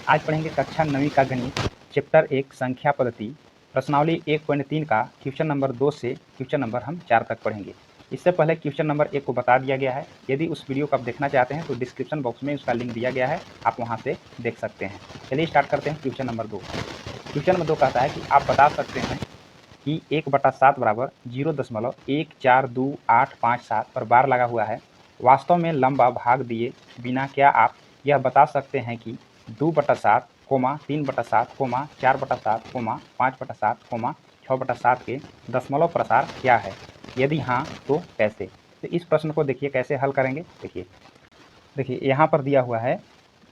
आज पढ़ेंगे कक्षा 9वीं का गणित चैप्टर 1 संख्या पद्धति प्रश्नावली 1.3 का क्वेश्चन नंबर 2 से क्वेश्चन नंबर हम 4 तक पढ़ेंगे। इससे पहले क्वेश्चन नंबर 1 को बता दिया गया है। यदि उस वीडियो को आप देखना चाहते हैं तो डिस्क्रिप्शन बॉक्स में उसका लिंक दिया गया है, आप वहां से देख सकते हैं। चलिए स्टार्ट करते हैं क्वेश्चन नंबर 2। क्वेश्चन नंबर 2 कहता है कि आप बता सकते हैं कि 1/7 बराबर 0.1428557 पर बार लगा हुआ है। वास्तव में लंबा भाग दिए बिना क्या आप यह बता सकते हैं कि 2/7, 3/7, 4/7, 5/7, 6/7 के दशमलव प्रसार क्या है? यदि हाँ तो कैसे? तो इस प्रश्न को देखिए कैसे हल करेंगे। देखिए यहाँ पर दिया हुआ है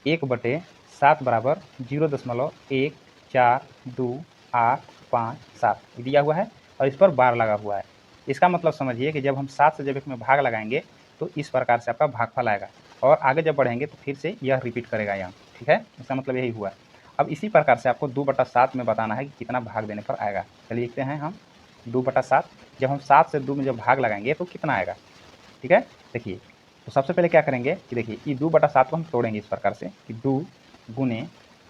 1/7 बराबर 0.1428557 दिया हुआ है और इस पर बार लगा हुआ है। इसका मतलब समझिए कि जब हम 7 से जब इसमें भाग लगाएंगे तो इस प्रकार से आपका भागफल आएगा और आगे जब बढ़ेंगे तो फिर से यह रिपीट करेगा यहाँ, ठीक है। इसका मतलब यही हुआ। अब इसी प्रकार से आपको 2/7 में बताना है कि कितना भाग देने पर आएगा। चलिए लिखते हैं हम 2/7। जब हम 7 से 2 में जब भाग लगाएंगे तो कितना आएगा, ठीक है। देखिए तो सबसे पहले क्या करेंगे कि देखिए ये 2/7 को हम तोड़ेंगे इस प्रकार से कि 2 गुने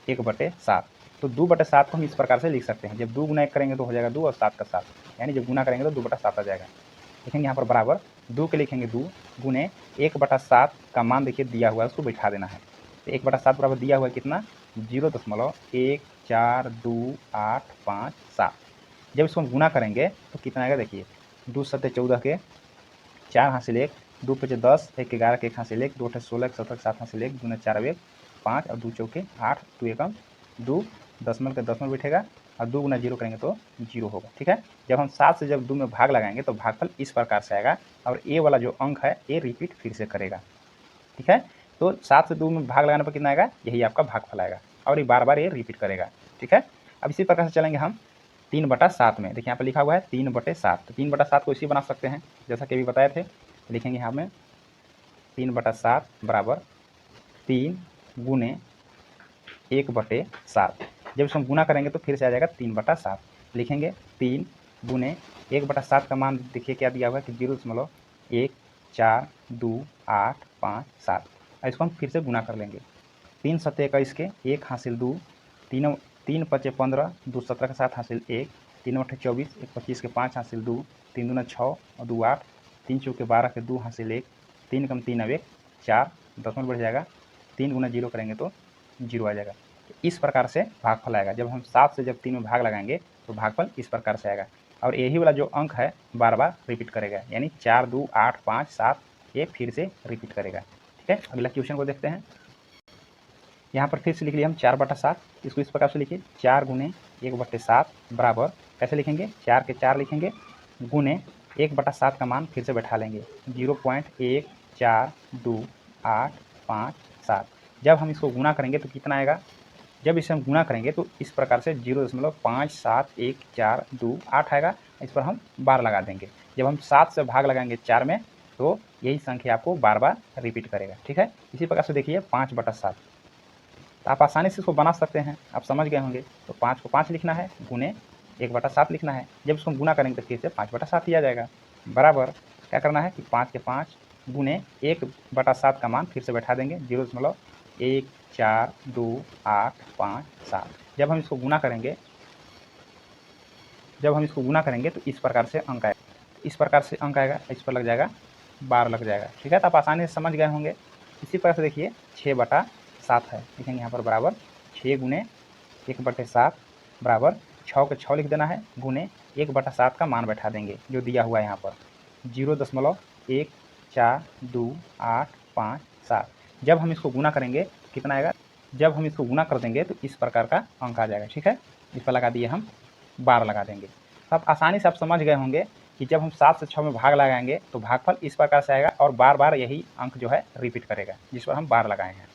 1/7। तो 2/7 को हम इस प्रकार से लिख सकते हैं। जब 2 गुना 1 करेंगे तो हो जाएगा 2 और 7 का 7, यानी जब गुना करेंगे तो 2/7 आ जाएगा। लिखेंगे यहाँ पर बराबर 2 के लिखेंगे 2 गुने 1/7 का मान देखिए दिया हुआ है, उसको बैठा देना है। तो 1/7 बराबर दिया हुआ है कितना, 0.1428557। जब इसको हम गुना करेंगे तो कितना आएगा, देखिए 2 7 14 के 4 हासिल 1, 2 5 10, 1 11 के 1 हासिल 1, 2 8 16 17 7 हासिल 1, 2 4 1 5 और 2 चौके 8, 2 एकम 2, दशमलव के दशमलव बैठेगा और 2 गुना 0 करेंगे तो 0 होगा, ठीक है। जब हम 7 से जब 2 में भाग लगाएंगे तो भागफल इस प्रकार से आएगा और ए वाला जो अंक है ये रिपीट फिर से करेगा, ठीक है। तो 7 से 2 में भाग लगाने पर कितना आएगा, यही आपका भागफल आएगा और ये बार बार ये रिपीट करेगा, ठीक है। अब इसी प्रकार से चलेंगे हम 3/7 में। देखिए यहाँ पर लिखा हुआ है 3/7, तो 3/7 को इसी बना सकते हैं जैसा कि अभी बताए थे। लिखेंगे यहाँ में 3/7 बराबर 3 गुने 1/7। जब इसको हम गुना करेंगे तो फिर से आ जाएगा 3/7। लिखेंगे 3 गुने 1/7 का मान देखिए क्या दिया हुआ है कि 0.1428557। इसको हम फिर से गुना कर लेंगे। 3 7 21 के 1 हासिल 2, 3 5 15, 2 17 के 7 हासिल 1, 3 8 24, 1 25 के 5 हासिल 2, 3 दूना 6 और 2 8, 3 चौके 12 के 2 हासिल 1, 3 कम 3 अब 1 4, दशमलव बढ़ जाएगा। 3 गुना 0 करेंगे तो 0 आ जाएगा। इस प्रकार से भागफल आएगा। जब हम 7 से जब 3 में भाग लगाएंगे तो भागफल इस प्रकार से आएगा और यही वाला जो अंक है बार बार रिपीट करेगा, यानी 4 2 8 5 7 ये फिर से रिपीट करेगा, ठीक है। अगला क्वेश्चन को देखते हैं। यहाँ पर फिर से लिख लिया हम 4/7। इसको इस प्रकार से लिखिए 4 गुने 1/7 बराबर कैसे लिखेंगे, 4 के 4 लिखेंगे गुने 1/7 का मान फिर से बैठा लेंगे 0.1428557। जब हम इसको गुना करेंगे तो कितना आएगा, जब इसे हम गुना करेंगे तो इस प्रकार से 0.57142 आएगा। इस पर हम बार लगा देंगे। जब हम 7 से भाग लगाएंगे 4 में तो यही संख्या आपको बार बार रिपीट करेगा, ठीक है। इसी प्रकार से देखिए 5/7, तो आप आसानी से इसको बना सकते हैं, आप समझ गए होंगे। तो 5 को 5 लिखना है गुने 1/7 लिखना है। जब इसको गुना करेंगे तो फिर से 5/7 ही आ जाएगा। बराबर क्या करना है कि 5 के 5 गुने 1/7 का मान फिर से बैठा देंगे 0.1428557। जब हम इसको गुना करेंगे तो इस प्रकार से अंक आएगा, इस प्रकार से अंक आएगा, इस पर लग जाएगा बार लग जाएगा, ठीक है। तो आप आसानी से समझ गए होंगे। इसी प्रकार से देखिए 6/7 है। लिखेंगे यहाँ पर बराबर 6 गुने 1/7 बराबर 6 के 6 लिख देना है गुने 1/7 का मान बैठा देंगे जो दिया हुआ है यहाँ पर 0.1428557। जब हम इसको गुना करेंगे कितना आएगा, जब हम इसको गुना कर देंगे तो इस प्रकार का अंक आ जाएगा, ठीक है। इस पर लगा दिए हम बार लगा देंगे। तो आप आसानी से आप समझ गए होंगे कि जब हम 7 से 6 में भाग लगाएंगे तो भागफल इस प्रकार से आएगा और बार बार यही अंक जो है रिपीट करेगा जिस पर हम बार लगाए हैं।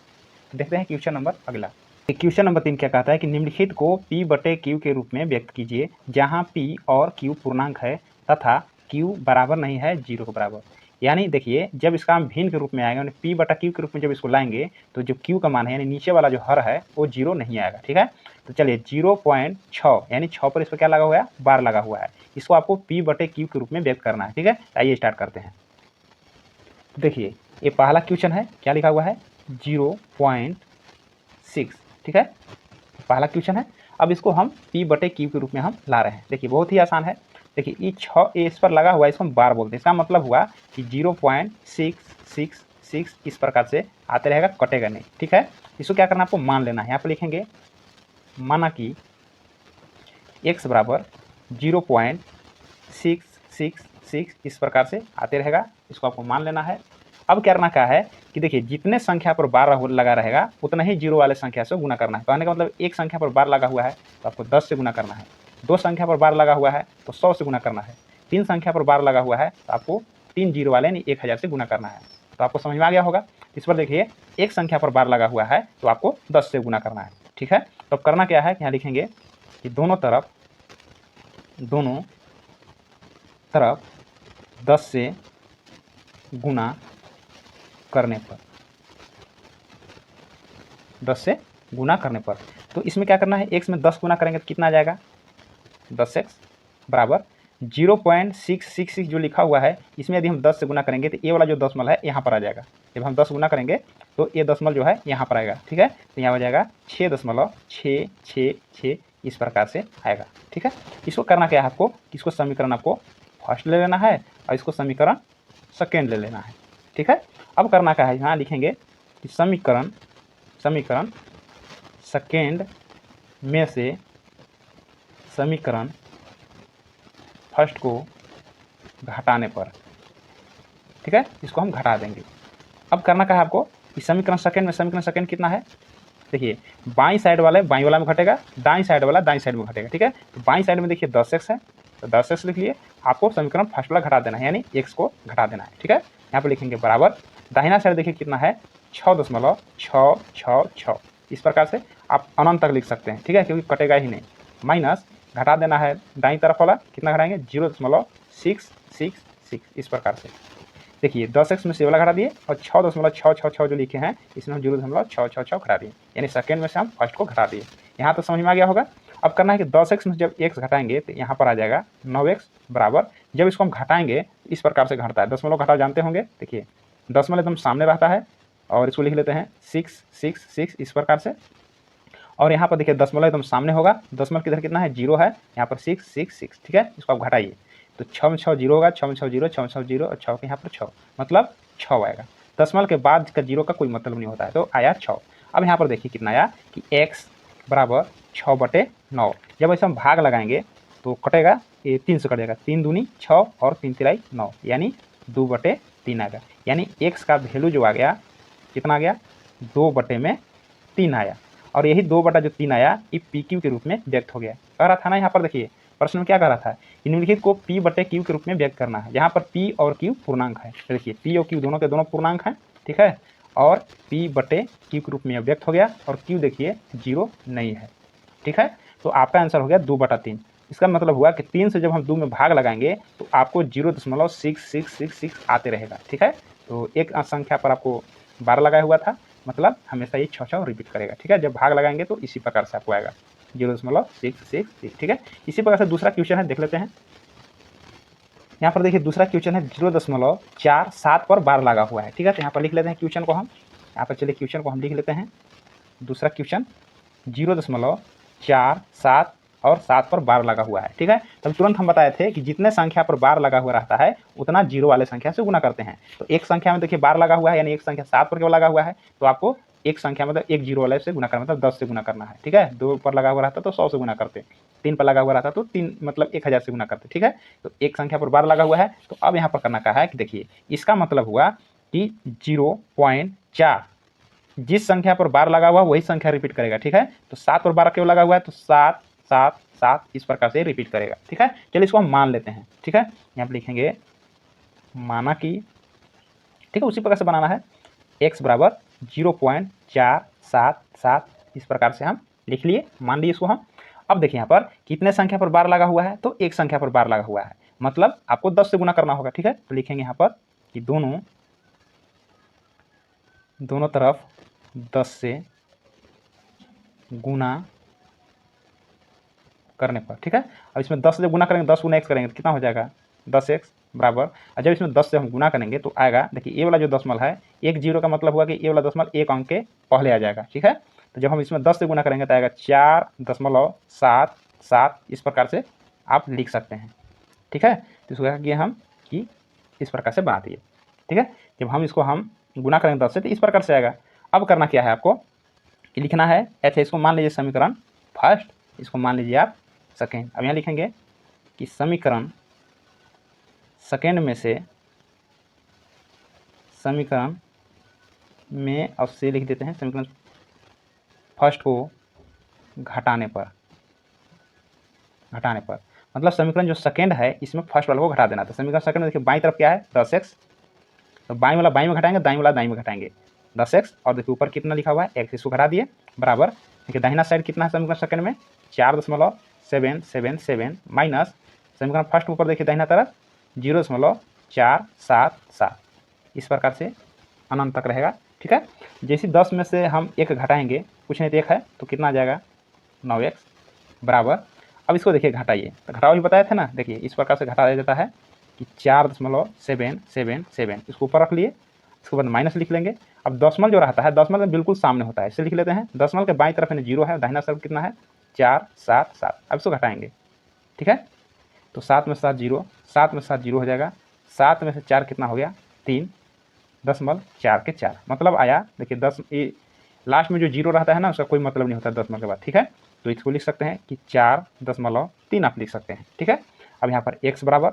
तो देखते हैं क्वेश्चन नंबर अगला। क्वेश्चन नंबर 3 क्या कहता है कि निम्नलिखित को P/Q के रूप में व्यक्त कीजिए जहां P और Q पूर्णांक है तथा Q बराबर नहीं है 0 के बराबर। यानी देखिए जब इसका हम भिन्न के रूप में आएगा, P/Q के रूप में जब इसको लाएंगे तो जो Q का मान है यानी नीचे वाला जो हर है वो 0 नहीं आएगा, ठीक है। तो चलिए 0.6 यानी 6 पर इस पर क्या लगा हुआ है, बार लगा हुआ है। इसको आपको P/Q के रूप में व्यक्त करना है, ठीक है। आइए स्टार्ट करते हैं। देखिए ये पहला क्वेश्चन है, क्या लिखा हुआ है 0.6 ठीक है, पहला क्वेश्चन है। अब इसको हम P बटे Q के रूप में हम ला रहे हैं। देखिए बहुत ही आसान है। देखिए ये 6 इस पर लगा हुआ है, इसको हम बार बोलते हैं। इसका मतलब हुआ कि 0.666 इस प्रकार से आते रहेगा, कटेगा नहीं। ठीक है, इसको क्या करना, आपको मान लेना है। यहाँ पर लिखेंगे माना कि x बराबर 0.666 इस प्रकार से आते रहेगा, इसको आपको मान लेना है। अब क्या करना क्या है कि देखिए जितने संख्या पर बार लगा रहेगा उतना ही जीरो वाले संख्या से गुना करना है। कहने का मतलब एक संख्या पर बार लगा हुआ है तो आपको 10 से गुना करना है, 2 संख्या पर बार लगा हुआ है तो 100 से गुना करना है, 3 संख्या पर बार लगा हुआ है तो आपको 3 जीरो वाले यानी 1000 से गुना करना है। तो आपको समझ में आ गया होगा। इस पर देखिए एक संख्या पर बार लगा हुआ है तो आपको 10 से गुना करना है। ठीक है, तो अब करना क्या है कि यहाँ लिखेंगे कि दोनों तरफ 10 से गुना करने पर, 10 से गुना करने पर, तो इसमें क्या करना है, x में 10 गुना करेंगे तो कितना आ जाएगा, 10x बराबर 0.666 जो लिखा हुआ है इसमें यदि हम 10 से गुना करेंगे तो ये वाला जो दशमलव है यहाँ पर आ जाएगा। जब हम 10 गुना करेंगे तो ये दशमलव जो है यहाँ पर आएगा। ठीक है, तो यहाँ हो जाएगा 6.666 इस प्रकार से आएगा। ठीक है, इसको करना क्या है आपको, इसको समीकरण आपको फर्स्ट ले लेना है और इसको समीकरण सेकेंड ले लेना है। ठीक है, अब करना क्या है, यहाँ लिखेंगे कि समीकरण सेकेंड में से समीकरण फर्स्ट को घटाने पर, ठीक है, इसको हम घटा देंगे। अब करना क्या है आपको, इस समीकरण सेकेंड कितना है, देखिए बाईं साइड वाला बाईं वाला में घटेगा, दाईं साइड वाला दाईं साइड में घटेगा। ठीक है, तो बाईं साइड में देखिए 10x है तो 10x लिख लिए, आपको समीकरण फर्स्ट वाला घटा देना है यानी x को घटा देना है। ठीक है, यहाँ पर लिखेंगे बराबर, दाहिना साइड देखिए कितना है 6.666 इस प्रकार से आप अनंत तक लिख सकते हैं। ठीक है, क्योंकि कटेगा ही नहीं, माइनस घटा देना है दाईं तरफ वाला, कितना घटाएंगे 0.666 इस प्रकार से। देखिए 10x में से वाला घटा दिए और 6.666 जो लिखे हैं इसमें हम 0.666 घटा दिए, यानी सेकेंड में से हम फर्स्ट को घटा दिए। यहाँ तो समझ में आ गया होगा। अब करना है कि 10x में जब x घटाएंगे तो यहाँ पर आ जाएगा 9x बराबर, जब इसको हम घटाएंगे इस प्रकार से घटता है, दशमलव घटा जानते होंगे। देखिए दशमलव एकदम सामने रहता है और इसको लिख लेते हैं 666 इस प्रकार से, और यहाँ पर देखिए दशमलव एकदम सामने होगा, दशमलव किधर कितना है 0 है, यहाँ पर 666। ठीक है, इसको आप घटाइए तो 6 में 6 0 होगा, 6 में 6 0, 6 में 6 0 और 6 के यहाँ पर 6 मतलब 6 आएगा। दशमलव के बाद का 0 का कोई मतलब नहीं होता है, तो आया 6। अब यहाँ पर देखिए कितना आया कि x बराबर 6/9। जब ऐसे हम भाग लगाएंगे तो कटेगा, ये 3 से कटेगा, 3 दूनी 6 और 3 तिराई 9 यानी 2/3 आएगा। यानी x का वैल्यू जो आ गया कितना आ गया 2/3 आया, और यही 2/3 आया ये PQ के रूप में व्यक्त हो गया। कह रहा था ना यहाँ पर देखिए प्रश्न में क्या कह रहा था, निम्नलिखित को P/Q के रूप में व्यक्त करना है। यहाँ पर P और Q पूर्णांक है, देखिए P और Q दोनों के दोनों पूर्णांक हैं। ठीक है, और P/Q के रूप में व्यक्त हो गया और Q देखिए 0 नहीं है। ठीक है, तो आपका आंसर हो गया 2/3। इसका मतलब हुआ कि 3 से जब हम 2 में भाग लगाएंगे तो आपको 0.6666 आते रहेगा। ठीक है, तो एक संख्या पर आपको 12 लगाया हुआ था, मतलब हमेशा ये 6 रिपीट करेगा। ठीक है, जब भाग लगाएंगे तो इसी प्रकार से आपको आएगा 0.666। ठीक है, इसी प्रकार से दूसरा क्वेश्चन है, देख लेते हैं। यहाँ पर देखिए दूसरा क्वेश्चन है 0.47 पर बार लगा हुआ है। ठीक है, तो यहाँ पर लिख लेते हैं क्वेश्चन को हम, यहाँ पर चलिए क्वेश्चन को हम लिख लेते हैं। दूसरा क्वेश्चन 0.47 और 7 पर बार लगा हुआ है। ठीक है, तब तुरंत हम बताए थे कि जितने संख्या पर बार लगा हुआ रहता है उतना जीरो वाले संख्या से गुना करते हैं। तो एक संख्या में देखिए बार लगा हुआ है यानी एक संख्या 7 पर केवल लगा हुआ है, तो आपको एक संख्या मतलब एक जीरो वाले से गुना करना, मतलब 10 से गुना करना है। ठीक है, 2 पर लगा हुआ रहता तो 100 से गुना करते, 3 पर लगा हुआ रहता तो 3 मतलब 1000 से गुना करते। ठीक है, तो एक संख्या पर बार लगा हुआ है, तो अब यहाँ पर करना क्या है कि देखिए इसका मतलब हुआ कि 0.4 जिस संख्या पर बार लगा हुआ वही संख्या रिपीट करेगा। ठीक है, तो 7 पर बार क्यों लगा हुआ है तो 7 7 7 इस प्रकार से रिपीट करेगा। ठीक है, चलिए इसको हम मान लेते हैं। ठीक है, यहाँ पर लिखेंगे माना कि, ठीक है, उसी प्रकार से बनाना है, x बराबर 0.477 इस प्रकार से हम लिख लिए, मान लिए इसको हम। अब देखिए यहाँ पर कितने संख्या पर बार लगा हुआ है तो एक संख्या पर बार लगा हुआ है, मतलब आपको 10 से गुना करना होगा। ठीक है, तो लिखेंगे यहाँ पर कि दोनों तरफ 10 से गुना करने पर। ठीक है, अब इसमें 10 से गुना करेंगे, 10 गुना x करेंगे तो कितना हो जाएगा 10x बराबर, और जब इसमें 10 से हम गुना करेंगे तो आएगा, देखिए ये वाला जो दशमलव है, एक जीरो का मतलब हुआ कि ये वाला दशमलव एक अंक के पहले आ जाएगा, ठीक है। तो जब हम इसमें 10 से गुना करेंगे तो आएगा 4.77, इस प्रकार से आप लिख सकते हैं, ठीक है। तो इसको क्या किए हम कि इस प्रकार से बना दिए, ठीक है। जब हम इसको हम गुना करेंगे 10 से तो इस प्रकार से आएगा। अब करना क्या है आपको कि लिखना है, अच्छा इसको मान लीजिए समीकरण फर्स्ट, इसको मान लीजिए आप सेकेंड। अब यहाँ लिखेंगे कि समीकरण सेकेंड में से, समीकरण में अब से लिख देते हैं, समीकरण फर्स्ट को घटाने पर मतलब समीकरण जो सेकेंड है इसमें फर्स्ट वाले को घटा देना। तो समीकरण सेकेंड में देखिए बाईं तरफ क्या है 10x, तो बाईं वाला बाईं में घटाएंगे, दाईं वाला दाईं में घटाएंगे 10x, और देखिए ऊपर कितना लिखा हुआ है x, इसको घटा दिए बराबर। देखिए दाहिना साइड कितना है समीकरण सेकेंड में 4.777 माइनस समीकरण फर्स्ट ऊपर देखिए दाहिना तरफ 0.477, इस प्रकार से अनंत तक रहेगा, ठीक है। जैसे 10 में से हम एक घटाएंगे, कुछ नहीं तो एक है तो कितना आ जाएगा 9x बराबर। अब इसको देखिए घटाइए, तो घटाओ ही बताए थे ना, देखिए इस प्रकार से घटा देता है कि 4.777, इसको ऊपर रख लिए, इसके बाद माइनस लिख लेंगे। अब दशमलव जो रहता है दशमलव में बिल्कुल सामने होता है, इसे लिख लेते हैं, दशमलव के बाईं तरफ जीरो है, दाहिना तरफ कितना है 477। अब इसको घटाएंगे, ठीक है। तो 7 में 7 जीरो, 7 में 7 जीरो हो जाएगा, 7 में से 4 कितना हो गया 3.4 मतलब आया। देखिए 10 लास्ट में जो जीरो रहता है ना उसका कोई मतलब नहीं होता दशमलव के बाद, ठीक है। तो इसको लिख सकते हैं कि 4.3 आप लिख सकते हैं, ठीक है। अब यहाँ पर x बराबर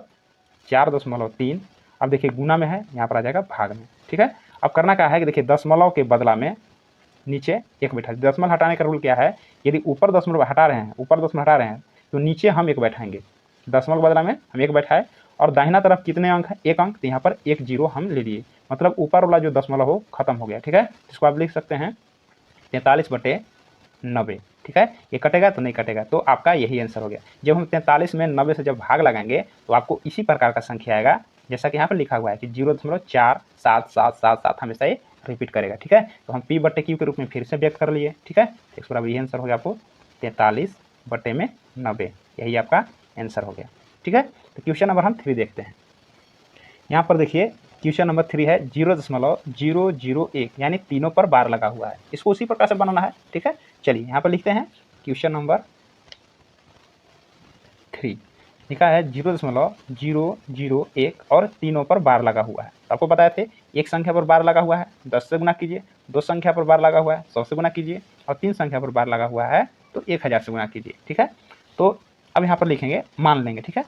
4.3, अब देखिए गुना में है, यहाँ पर आ जाएगा भाग में, ठीक है। अब करना क्या है कि देखिए दशमलव के बदला में नीचे एक बैठा, दशमलव हटाने का रूल क्या है, यदि ऊपर दशमलव हटा रहे हैं तो नीचे हम एक बैठाएंगे, दशमलव के बदला में हम एक बैठाए, और दाहिना तरफ कितने अंक है एक अंक, तो यहाँ पर एक जीरो हम ले लिए, मतलब ऊपर वाला जो दशमलव हो खत्म हो गया, ठीक है। इसको आप लिख सकते हैं 43/90, ठीक है। ये कटेगा तो नहीं कटेगा, तो आपका यही आंसर हो गया। जब हम 43 में 90 से जब भाग लगाएंगे तो आपको इसी प्रकार का संख्या आएगा, जैसा कि यहाँ पर लिखा हुआ है कि 0.4777 हमेशा ये रिपीट करेगा, ठीक है। तो हम P/Q के रूप में फिर से व्यक्त कर लिए, ठीक है। तो इस बराबर यही आंसर हो गया आपको 43/90, यही आपका आंसर हो गया, ठीक है। तो क्वेश्चन नंबर हम 3 देखते हैं। यहाँ पर देखिए क्वेश्चन नंबर 3 है 0.001, यानी तीनों पर बार लगा हुआ है, इसको उसी प्रकार से बनाना है, ठीक है। चलिए यहाँ पर लिखते हैं क्वेश्चन नंबर 3, लिखा है 0.001 और तीनों पर बार लगा हुआ है। आपको बताए थे एक संख्या पर बार लगा हुआ है 10 से गुना कीजिए, 2 संख्या पर बार लगा हुआ है 100 से गुना कीजिए, और 3 संख्या पर बार लगा हुआ है तो 1000 से गुना कीजिए, ठीक है। तो अब यहाँ पर लिखेंगे, मान लेंगे, ठीक है।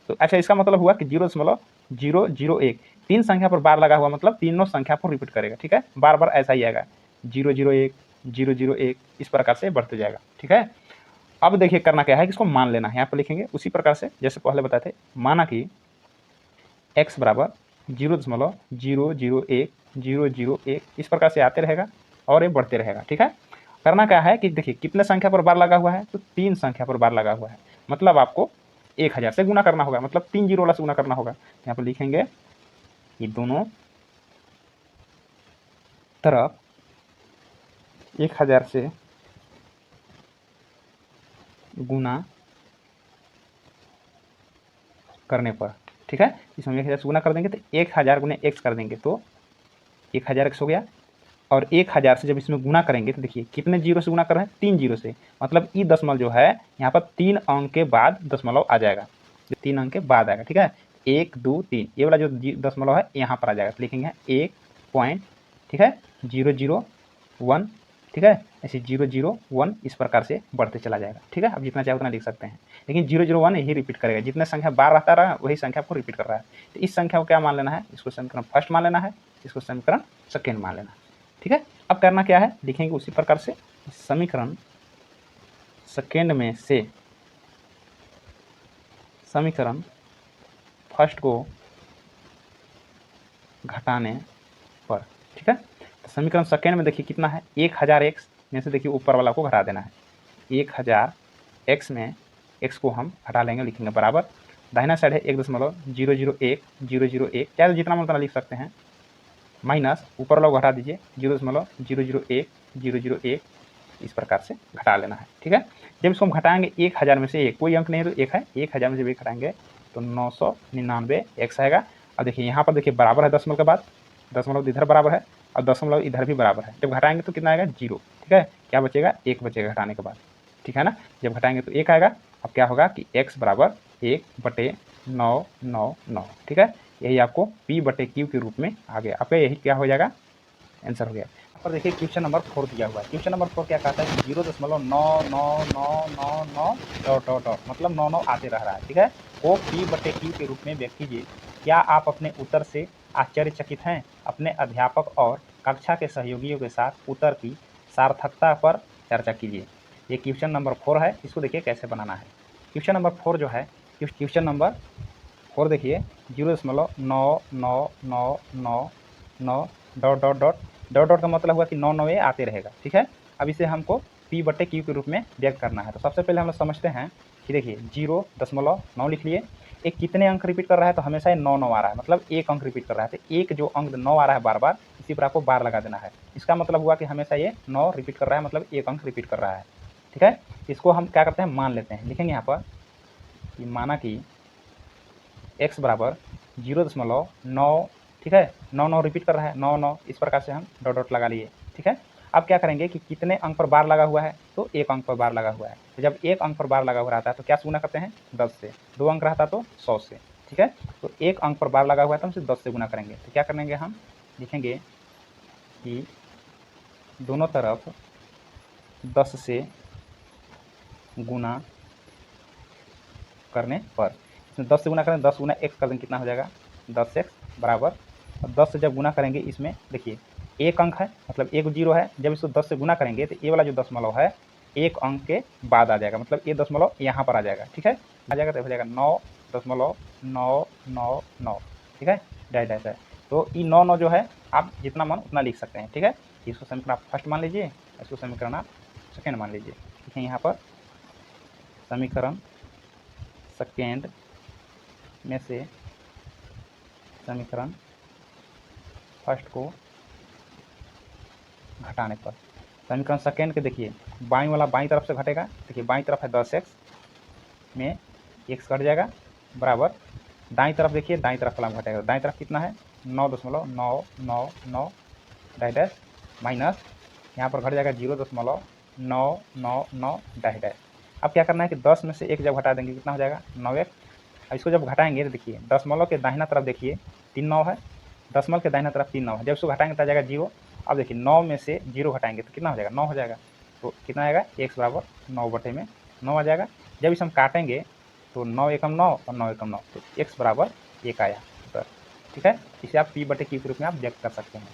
तो अच्छा इसका मतलब हुआ कि 0.001 3 संख्या पर बार लगा हुआ मतलब तीनों संख्या को रिपीट करेगा, ठीक है। बार बार ऐसा ही आएगा 001 001, इस प्रकार से बढ़ते जाएगा, ठीक है। अब देखिए करना क्या है कि इसको मान लेना है, यहाँ पर लिखेंगे उसी प्रकार से जैसे पहले बताए थे, माना कि x बराबर 0.001 इस प्रकार से आते रहेगा और ये बढ़ते रहेगा, ठीक है। करना क्या है कि देखिए कितने संख्या पर बार लगा हुआ है, तो 3 संख्या पर बार लगा हुआ है, मतलब आपको 1000 से गुना करना होगा, मतलब 3 जीरो वाला से गुना करना होगा। यहाँ पर लिखेंगे कि दोनों तरफ 1000 से गुना करने पर, ठीक है। इसमें 1000 से गुना कर देंगे तो 1000 गुने x कर देंगे तो 1000x हो गया, और 1000 से जब इसमें गुना करेंगे तो देखिए कितने जीरो से गुना कर रहे हैं 3 जीरो से, मतलब ई दशमलव जो है यहाँ पर 3 अंक के बाद दशमलव आ जाएगा, 3 अंक के बाद आएगा, ठीक है। 1 2 3 ये वाला जो दशमलव है यहाँ पर आ जाएगा, तो लिखेंगे 1 पॉइंट, ठीक है 001, ठीक है। ऐसे 001 इस प्रकार से बढ़ते चला जाएगा, ठीक है। अब जितना चाहे उतना लिख सकते हैं, लेकिन 001 यही रिपीट करेगा, जितने संख्या बार रहता रहा वही संख्या को रिपीट कर रहा है। तो इस संख्या को क्या मान लेना है, इसको समीकरण फर्स्ट मान लेना है, इसको समीकरण सेकेंड मान लेना है, ठीक है। अब करना क्या है, लिखेंगे उसी प्रकार से समीकरण सेकेंड में से समीकरण फर्स्ट को घटाने पर, ठीक है। तो समीकरण सेकेंड में देखिए कितना है 1000x में से देखिए ऊपर वाला को घटा देना है, 1000x में x को हम घटा लेंगे, लिखेंगे बराबर, दाहिना साइड है 1.001 चाहे जितना मन उतना लिख सकते हैं, माइनस ऊपर वाला घटा दीजिए 0.001 इस प्रकार से घटा लेना है, ठीक है। जब इसको हम घटाएंगे 1000 में से एक, कोई अंक नहीं तो एक है, 1000 में से एक घटाएंगे तो 999 एक्स आएगा। अब देखिए यहाँ पर देखिए बराबर है दशमलव के बाद, दशमलव इधर बराबर है और दशमलव इधर भी बराबर है। जब घटाएंगे तो कितना आएगा 0, ठीक है। क्या बचेगा 1 बचेगा घटाने के बाद, ठीक है ना। जब घटाएंगे तो 1 आएगा। अब क्या होगा कि x बराबर 1/999, ठीक है। यही आपको p/q के रूप में आ गया। आपका यही क्या हो जाएगा, आंसर हो गया। यहाँ पर देखिए क्वेश्चन नंबर 4 दिया हुआ है। क्वेश्चन नंबर 4 क्या कहता है कि 0.99999 डॉट डॉट डॉट मतलब 99 आते रह रहा है, ठीक है, को p/q के रूप में व्यक्त कीजिए। क्या आप अपने उत्तर से आश्चर्यचकित हैं? अपने अध्यापक और कक्षा के सहयोगियों के साथ उत्तर की सार्थकता पर चर्चा कीजिए। ये क्वेश्चन नंबर 4 है। इसको देखिए कैसे बनाना है। क्वेश्चन नंबर 4 जो है, क्वेश्चन नंबर 4 देखिए 0.99999 dot dot dot dot dot का मतलब हुआ कि 9 आते रहेगा, ठीक है। अब इसे हमको p/q के रूप में व्यक्त करना है। तो सबसे पहले हम लोग समझते हैं कि देखिए 0.9 लिख लिए। एक कितने अंक रिपीट कर रहा है, तो हमेशा ये 9 आ रहा है, मतलब एक अंक रिपीट कर रहा है। तो एक जो अंक 9 आ रहा है बार बार, इसी पर आपको बार लगा देना है। इसका मतलब हुआ कि हमेशा ये 9 रिपीट कर रहा है, मतलब एक अंक रिपीट कर रहा है, ठीक है। इसको हम क्या करते हैं, मान लेते हैं। लिखेंगे यहाँ पर कि माना कि x बराबर 0.9, ठीक है, 9 रिपीट कर रहा है, 9 इस प्रकार से हम डॉट डॉट लगा लिए, ठीक है। अब क्या करेंगे कि कितने अंक पर बार लगा हुआ है, तो एक अंक पर बार लगा हुआ है। तो जब एक अंक पर बार लगा हुआ रहता है तो क्या गुना करते हैं 10 से, 2 अंक रहता तो 100 से, ठीक है। तो एक अंक पर बार लगा हुआ है तो हम सिर्फ 10 से गुना करेंगे। तो क्या करेंगे, हम लिखेंगे कि दोनों तरफ 10 से गुना करने पर, इसमें 10 से गुना करें, 10 गुना x कर देंगे, कितना हो जाएगा 10x बराबर। और 10 से जब गुना करेंगे, इसमें देखिए एक अंक है, मतलब एक 0 है। जब इसको 10 से गुना करेंगे तो ये वाला जो दशमलव है एक अंक के बाद आ जाएगा, मतलब ये दशमलव यहाँ पर आ जाएगा, ठीक है। आ जाएगा तो हो जाएगा 9.999, ठीक है, डैश डैश है। तो ये 9 जो है आप जितना मन उतना लिख सकते हैं, ठीक है। इसको समीकरण आप फर्स्ट मान लीजिए, इसको समीकरण आप सेकेंड मान लीजिए। ठीक है, यहाँ पर समीकरण सेकेंड में से समीकरण फर्स्ट को घटाने पर, समीकरण सेकेंड के देखिए बाईं वाला बाईं तरफ से घटेगा। देखिए बाईं तरफ है 10x में x घट जाएगा बराबर, दाईं तरफ देखिए दाईं तरफ वाला घटेगा। दाईं तरफ कितना है 9.999 डैश डैश माइनस यहाँ पर घट जाएगा 0.999 डैश डैश। अब क्या करना है कि 10 में से एक जब घटा देंगे कितना हो जाएगा 9x। अब इसको जब घटाएंगे तो देखिए दशमलव के दाहिना तरफ देखिए 3 9 है, दशमलव के दाहिना तरफ 3 9 है। जब इसको घटाएंगे तो आ जाएगा 0। अब देखिए 9 में से 0 घटाएंगे तो कितना हो जाएगा 9 हो जाएगा। तो कितना आएगा x बराबर 9/9 आ जाएगा। जब इसे हम काटेंगे तो 9 एकम 9 और 9 एकम 9, तो x बराबर 1 आया उत्तर, ठीक है। इसे आप p/q के रूप में आप व्यक्त कर सकते हैं।